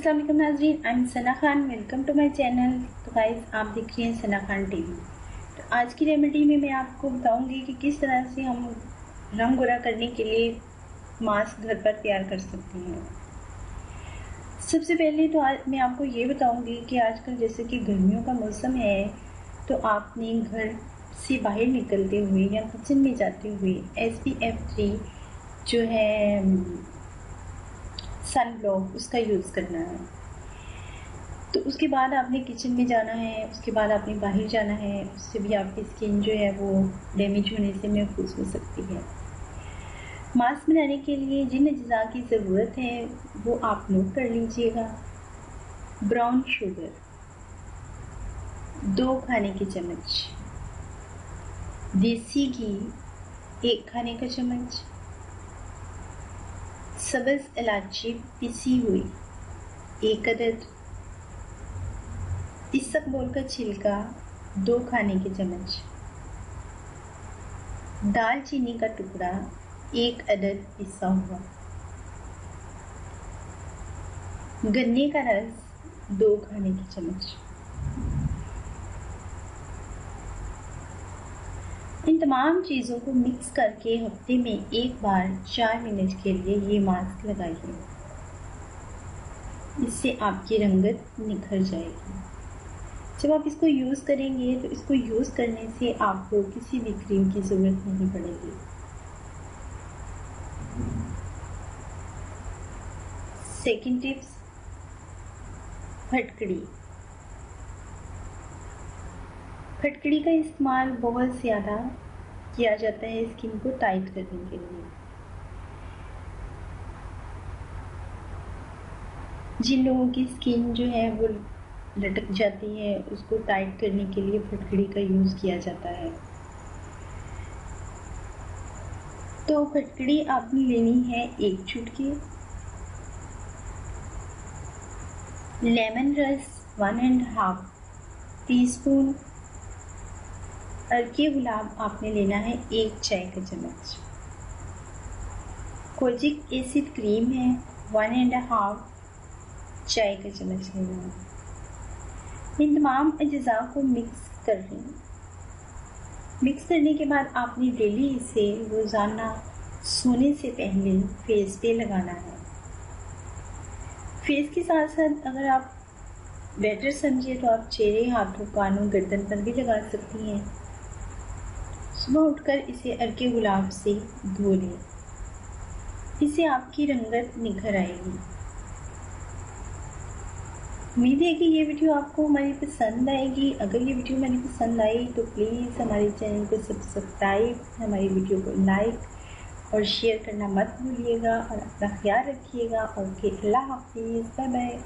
अस्सलाम वालेकुम नाज़रीन, I am Sana Khan. Welcome to my channel. तो गाइस, आप देख रही हैं सना खान टीवी। तो आज की रेमेडी में मैं आपको बताऊंगी कि किस तरह से हम रंग गोरा करने के लिए मास्क घर पर तैयार कर सकते हैं। सबसे पहले तो आज मैं आपको ये बताऊंगी कि आजकल जैसे कि गर्मियों का मौसम है, तो आपने घर से बाहर निकलते हुए या किचन में जाते हुए SPF 3 जो है सन ब्लॉक, उसका यूज़ करना है। तो उसके बाद आपने किचन में जाना है, उसके बाद आपने बाहर जाना है, उससे भी आपकी स्किन जो है वो डैमेज होने से महफूज हो सकती है। मास्क बनाने के लिए जिन अज्जा की ज़रूरत है वो आप नोट कर लीजिएगा। ब्राउन शुगर 2 खाने के चम्मच, देसी घी 1 खाने का चम्मच, सब्ज़ इलायची पिसी हुई 1 अदद, इसबगोल का छिलका 2 खाने के चम्मच, दालचीनी का टुकड़ा 1 अदद पिसा हुआ, गन्ने का रस 2 खाने के चम्मच। इन तमाम चीज़ों को मिक्स करके हफ्ते में एक बार 4 मिनट के लिए ये मास्क लगाइए। इससे आपकी रंगत निखर जाएगी। जब आप इसको यूज़ करेंगे तो इसको यूज़ करने से आपको किसी भी क्रीम की ज़रूरत नहीं पड़ेगी। Second tips, फटकड़ी। फटकड़ी का इस्तेमाल बहुत ज़्यादा किया जाता है स्किन को टाइट करने के लिए। जिन लोगों की स्किन जो है वो लटक जाती है, उसको टाइट करने के लिए फटकड़ी का यूज़ किया जाता है। तो फटकड़ी आपने लेनी है 1 चुटकी, लेमन रस 1.5 टीस्पून, अर्के गुलाब आपने लेना है 1 चाय का चम्मच, कोजिक एसिड क्रीम है 1.5 चाय का चम्मच लेना है। इन तमाम अज्जा को मिक्स कर लें। मिक्स करने के बाद आपने डेली इसे रोज़ाना सोने से पहले फेस पे लगाना है। फेस के साथ साथ अगर आप बेटर समझे तो आप चेहरे, हाथों, कानों, गर्दन पर भी लगा सकती हैं। सुबह उठकर इसे अर्के गुलाब से धो लें। इससे आपकी रंगत निखर आएगी। उम्मीद है कि ये वीडियो आपको हमारी पसंद आएगी। अगर ये वीडियो हमारी पसंद आई तो प्लीज़ हमारे चैनल को सब्सक्राइब, हमारी वीडियो को लाइक और शेयर करना मत भूलिएगा और अपना ख्याल रखिएगा। ओके, अल्लाह हाफिज़, बाय बाय।